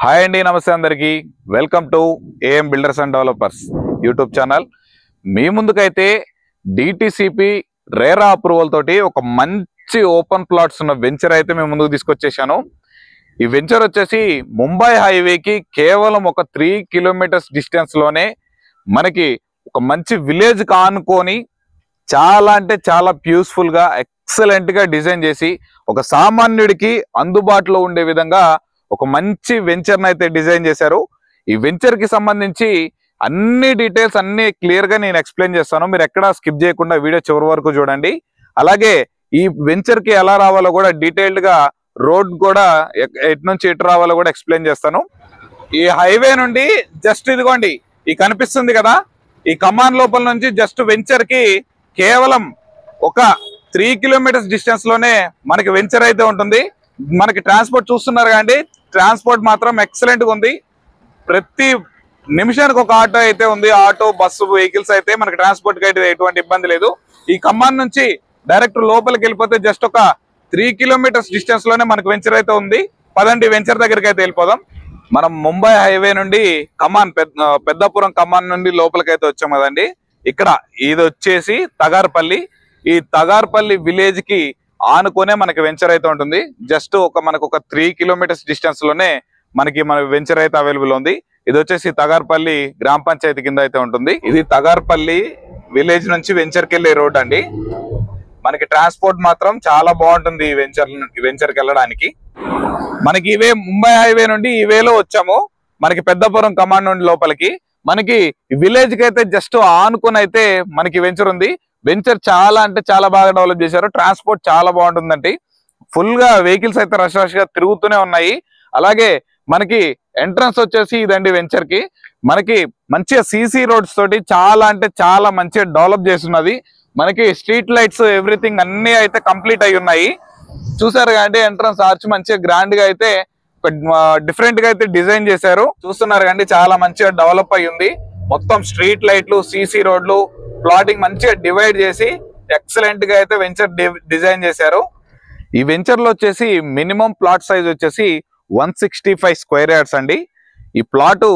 Hi అండి, నమస్తే అందరికీ. Welcome to AM builders and developers YouTube channel. మీ ముందుకైతే డిటిసిపి రేరా అప్రూవల్ తోటి ఒక మంచి ఓపెన్ ప్లాట్స్ ఉన్న వెంచర్ అయితే మేము ముందుకు తీసుకొచ్చేసాను. ఈ వెంచర్ వచ్చేసి ముంబై హైవేకి కేవలం ఒక 3 కిలోమీటర్స్ డిస్టెన్స్ లోనే మనకి ఒక మంచి విలేజ్ కానుకొని చాలా అంటే చాలా ప్యూస్ఫుల్ గా ఎక్సలెంట్ గా డిజైన్ చేసి ఒక సామాన్యుడికి అందుబాటులో ఉండే విధంగా ఒక మంచి వెంచర్ అయితే డిజైన్ చేశారు. ఈ వెంచర్ కి సంబంధించి అన్ని డీటెయిల్స్ అన్ని క్లియర్ గా నేను ఎక్స్ప్లెయిన్ చేస్తాను. మీరు ఎక్కడా స్కిప్ చేయకుండా వీడియో చివరి వరకు చూడండి. అలాగే ఈ వెంచర్ కి ఎలా రావాలో కూడా డీటెయిల్డ్ గా రోడ్ కూడా ఎటు నుంచి ఎటు రావాలో కూడా ఎక్స్ప్లెయిన్ చేస్తాను. ఈ హైవే నుండి జస్ట్ ఇదిగోండి ఈ కనిపిస్తుంది కదా, ఈ కమాన్ లోపల నుంచి జస్ట్ వెంచర్ కి కేవలం ఒక 3 కిలోమీటర్స్ డిస్టెన్స్ లోనే మనకి వెంచర్ అయితే ఉంటుంది. మనకి ట్రాన్స్పోర్ట్ చూస్తున్నారు కానీ ట్రాన్స్పోర్ట్ మాత్రం ఎక్సలెంట్ గా ఉంది. ప్రతి నిమిషానికి ఒక ఆటో అయితే ఉంది. ఆటో, బస్సు, వెహికల్స్ అయితే మనకి ట్రాన్స్పోర్ట్ కి అయితే ఎటువంటి ఇబ్బంది లేదు. ఈ ఖమ్మం నుంచి డైరెక్ట్ లోపలికి వెళ్ళిపోతే జస్ట్ ఒక 3 కిలోమీటర్స్ డిస్టెన్స్ లోనే మనకు వెంచర్ అయితే ఉంది. పదండి వెంచర్ దగ్గరికి అయితే వెళ్ళిపోదాం. మనం ముంబై హైవే నుండి ఖమ్మం పెద్దపురం ఖమ్మం నుండి లోపలికి అయితే వచ్చాం కదండి. ఇక్కడ ఇది వచ్చేసి తగార్పల్లి. ఈ తగార్పల్లి విలేజ్ కి ఆనుకునే మనకి వెంచర్ అయితే ఉంటుంది. జస్ట్ మనకు ఒక 3 కిలోమీటర్స్ డిస్టెన్స్ లోనే మన వెంచర్ అయితే అవైలబుల్ ఉంది. ఇది వచ్చేసి తగార్పల్లి గ్రామ పంచాయతీ కింద అయితే ఉంటుంది. ఇది తగార్పల్లి విలేజ్ నుంచి వెంచర్ కి వెళ్ళే రోడ్ అండి. మనకి ట్రాన్స్పోర్ట్ మాత్రం చాలా బాగుంటుంది ఈ వెంచర్ కి వెళ్ళడానికి. మనకి ఇవే ముంబై హైవే నుండి ఈ వేలో వచ్చాము. మనకి పెద్దపురం కమాండ్ నుండి లోపలికి మనకి విలేజ్ కి అయితే జస్ట్ ఆనుకుని అయితే మనకి వెంచర్ ఉంది. వెంచర్ చాలా అంటే చాలా బాగా డెవలప్ చేశారు. ట్రాన్స్పోర్ట్ చాలా బాగుంటుందండి. ఫుల్ గా వెహికల్స్ అయితే రష్ గా తిరుగుతూనే ఉన్నాయి. అలాగే మనకి ఎంట్రన్స్ వచ్చేసి ఇదండి వెంచర్ కి. మనకి మంచిగా సీసీ రోడ్స్ తోటి చాలా అంటే చాలా మంచిగా డెవలప్ చేస్తున్నది. మనకి స్ట్రీట్ లైట్స్ ఎవ్రీథింగ్ అన్ని అయితే కంప్లీట్ అయి ఉన్నాయి. చూసారు కంటే ఎంట్రన్స్ ఆర్చ్ మంచిగా గ్రాండ్ గా అయితే డిఫరెంట్ గా అయితే డిజైన్ చేశారు. చూస్తున్నారు కండి చాలా మంచిగా డెవలప్ అయి ఉంది. మొత్తం స్ట్రీట్ లైట్లు, సీసీ రోడ్లు, ప్లాటింగ్ మంచిగా డివైడ్ చేసి ఎక్సలెంట్ గా అయితే వెంచర్ డిజైన్ చేశారు. ఈ వెంచర్ లో వచ్చేసి మినిమం ప్లాట్ సైజ్ వచ్చేసి 165 స్క్వేర్ యార్డ్స్ అండి. ఈ ప్లాట్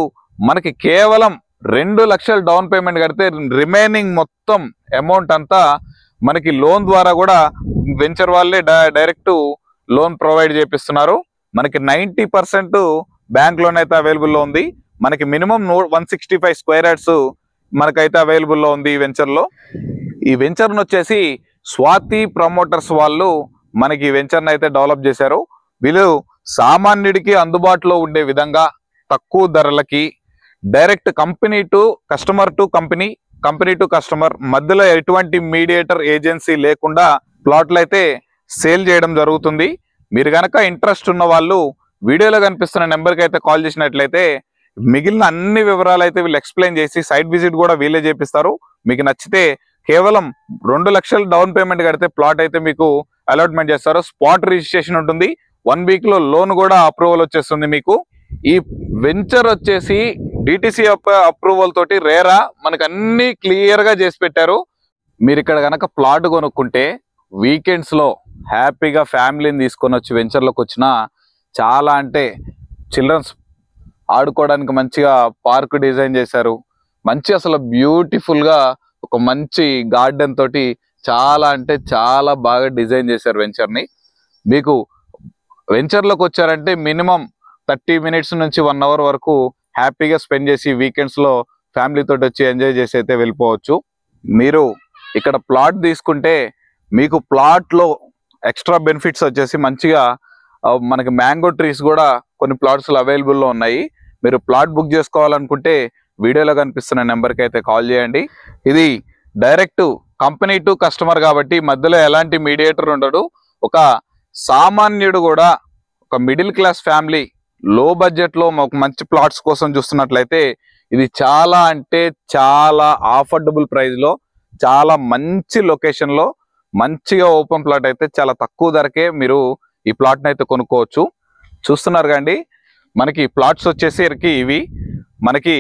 మనకి కేవలం 2 లక్షలు డౌన్ పేమెంట్ కడితే రిమైనింగ్ మొత్తం అమౌంట్ అంతా మనకి లోన్ ద్వారా కూడా వెంచర్ వాళ్ళే డైరెక్ట్ లోన్ ప్రొవైడ్ చేపిస్తున్నారు. మనకి 90% బ్యాంక్ లోన్ అయితే అవైలబుల్ లో ఉంది. మనకి మినిమం 165 స్క్వేర్ యార్డ్స్ మనకైతే అవైలబుల్ లో ఉంది ఈ వెంచర్ లో. ఈ వెంచర్ ను వచ్చేసి స్వాతి ప్రమోటర్స్ వాళ్ళు మనకి ఈ వెంచర్ ని అయితే డెవలప్ చేశారు. వీళ్ళు సామాన్యుడికి అందుబాటులో ఉండే విధంగా తక్కువ ధరలకి direct company to customer to company, company to customer మధ్యలో ఎటువంటి మీడియేటర్ ఏజెన్సీ లేకుండా ప్లాట్లు అయితే సేల్ చేయడం జరుగుతుంది. మీరు కనుక ఇంట్రెస్ట్ ఉన్న వాళ్ళు వీడియోలో కనిపిస్తున్న నెంబర్కి అయితే కాల్ చేసినట్లయితే మిగిలిన అన్ని వివరాలు అయితే వీళ్ళు ఎక్స్ప్లెయిన్ చేసి సైట్ విజిట్ కూడా వీళ్ళే చేపిస్తారు. మీకు నచ్చితే కేవలం 2 లక్షలు డౌన్ పేమెంట్ కడితే ప్లాట్ అయితే మీకు అలాట్మెంట్ చేస్తారు. స్పాట్ రిజిస్ట్రేషన్ ఉంటుంది. 1 వీక్ లో లోన్ కూడా అప్రూవల్ వచ్చేస్తుంది మీకు. ఈ వెంచర్ వచ్చేసి డిటిసి అప్రూవల్ తోటి రేరా మనకు అన్ని క్లియర్ గా చేసి పెట్టారు. మీరు ఇక్కడ కనుక ప్లాట్ కొనుక్కుంటే వీకెండ్స్ లో హ్యాపీగా ఫ్యామిలీని తీసుకొని వచ్చి వెంచర్ లోకి వచ్చిన చాలా అంటే చిల్డ్రన్స్ ఆడుకోవడానికి మంచిగా పార్క్ డిజైన్ చేశారు. మంచి అసలు బ్యూటిఫుల్ గా ఒక మంచి గార్డెన్ తోటి చాలా అంటే చాలా బాగా డిజైన్ చేశారు వెంచర్ ని. మీకు వెంచర్ లోకి వచ్చారంటే మినిమం 30 మినిట్స్ నుంచి 1 అవర్ వరకు హ్యాపీగా స్పెండ్ చేసి వీకెండ్స్ లో ఫ్యామిలీ తోటి వచ్చి ఎంజాయ్ చేసి అయితే వెళ్ళిపోవచ్చు. మీరు ఇక్కడ ప్లాట్ తీసుకుంటే మీకు ప్లాట్ లో ఎక్స్ట్రా బెనిఫిట్స్ వచ్చేసి మంచిగా మనకి మ్యాంగో ట్రీస్ కూడా కొన్ని ప్లాట్స్ అవైలబుల్ లో ఉన్నాయి. మీరు ప్లాట్ బుక్ చేసుకోవాలనుకుంటే వీడియోలో కనిపిస్తున్న నెంబర్కి అయితే కాల్ చేయండి. ఇది డైరెక్ట్ కంపెనీ టు కస్టమర్ కాబట్టి మధ్యలో ఎలాంటి మీడియేటర్ ఉండడు. ఒక సామాన్యుడు కూడా ఒక మిడిల్ క్లాస్ ఫ్యామిలీ లో బడ్జెట్ లో ఒక మంచి ప్లాట్స్ కోసం చూస్తున్నట్లయితే ఇది చాలా అంటే చాలా అఫోర్డబుల్ ప్రైస్ లో చాలా మంచి లొకేషన్ లో మంచిగా ఓపెన్ ప్లాట్ అయితే చాలా తక్కువ ధరకే మీరు ఈ ప్లాట్ ని అయితే కొనుక్కోవచ్చు. చూస్తున్నారు కండి మనకి ప్లాట్స్ వచ్చేసరికి ఇవి మనకి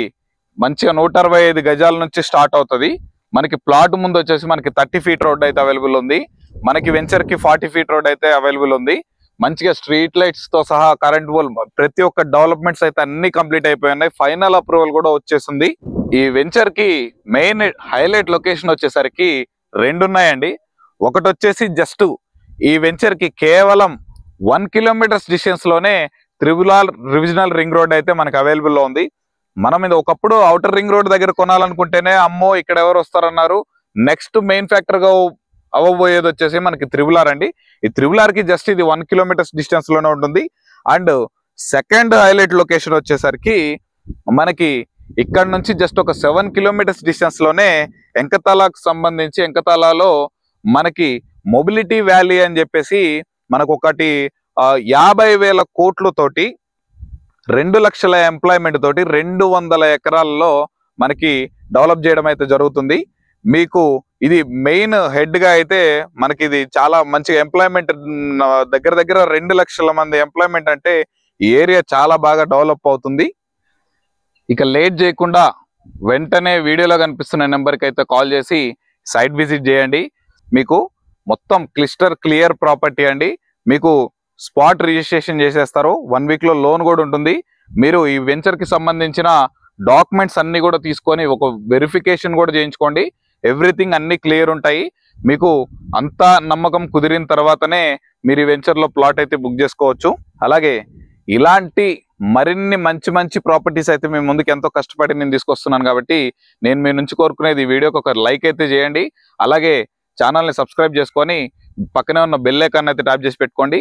మంచిగా 165 గజాల నుంచి స్టార్ట్ అవుతుంది. మనకి ప్లాట్ ముందు వచ్చేసి మనకి 30 ఫీట్ రోడ్ అయితే అవైలబుల్ ఉంది. మనకి వెంచర్ కి 40 ఫీట్ రోడ్ అయితే అవైలబుల్ ఉంది. మంచిగా స్ట్రీట్ లైట్స్ తో సహా కరెంట్ పోల్ ప్రతి ఒక్క డెవలప్మెంట్స్ అయితే అన్ని కంప్లీట్ అయిపోయి ఫైనల్ అప్రూవల్ కూడా వచ్చేసింది. ఈ వెంచర్ కి మెయిన్ హైలైట్ లొకేషన్ వచ్చేసరికి రెండు ఉన్నాయండి. ఒకటి వచ్చేసి జస్ట్ ఈ వెంచర్ కి కేవలం 1 కిలోమీటర్స్ డిస్టెన్స్ లోనే త్రిబుల్ రివిజనల్ రింగ్ రోడ్ అయితే మనకు అవైలబుల్ లో ఉంది. మనం ఇది ఒకప్పుడు అవుటర్ రింగ్ రోడ్ దగ్గర కొనాలనుకుంటేనే అమ్మో ఇక్కడ ఎవరు వస్తారన్నారు. నెక్స్ట్ మెయిన్ ఫ్యాక్టర్ గా అవ్వబోయేది వచ్చేసి మనకి త్రిబుల్ అండి. ఈ త్రిబుల్ కి జస్ట్ ఇది 1 కిలోమీటర్స్ డిస్టెన్స్ లోనే ఉంటుంది. అండ్ సెకండ్ హైలైట్ లొకేషన్ వచ్చేసరికి మనకి ఇక్కడ నుంచి జస్ట్ ఒక 7 కిలోమీటర్స్ డిస్టెన్స్ లోనే ఎంకతాలాకు సంబంధించి ఎంకతాలాలో మనకి మొబిలిటీ వ్యాలీ అని చెప్పేసి మనకు ఒకటి 50,000 కోట్లతోటి 2 లక్షల ఎంప్లాయ్మెంట్ తోటి 200 ఎకరాల్లో మనకి డెవలప్ చేయడం అయితే జరుగుతుంది. మీకు ఇది మెయిన్ హెడ్ గా అయితే మనకి ఇది చాలా మంచి ఎంప్లాయ్మెంట్ దగ్గర దగ్గర 2 లక్షల మంది ఎంప్లాయ్మెంట్ అంటే ఈ ఏరియా చాలా బాగా డెవలప్ అవుతుంది. ఇక లేట్ చేయకుండా వెంటనే వీడియోలో కనిపిస్తున్న నెంబర్కి అయితే కాల్ చేసి సైట్ విజిట్ చేయండి. మీకు మొత్తం క్లియర్ ప్రాపర్టీ అండి. మీకు స్పాట్ రిజిస్ట్రేషన్ చేసేస్తారు. 1 వీక్ లో లోన్ కూడా ఉంటుంది. మీరు ఈ వెంచర్ కి సంబంధించిన డాక్యుమెంట్స్ అన్ని కూడా తీసుకొని ఒక వెరిఫికేషన్ కూడా చేయించుకోండి. ఎవ్రీథింగ్ అన్ని క్లియర్ ఉంటాయి. మీకు అంతా నమ్మకం కుదిరిన తర్వాతనే మీరు ఈ వెంచర్ లో ప్లాట్ అయితే బుక్ చేసుకోవచ్చు. అలాగే ఇలాంటి మరిన్ని మంచి ప్రాపర్టీస్ అయితే మీ ముందుకు ఎంతో కష్టపడి నేను తీసుకొస్తున్నాను కాబట్టి నేను మీ నుంచి కోరుకునేది ఈ వీడియోకి ఒక లైక్ అయితే చేయండి. అలాగే ఛానల్ని సబ్స్క్రైబ్ చేసుకొని పక్కనే ఉన్న బెల్ ఐకాన్ అయితే ట్యాప్ చేసి పెట్టుకోండి.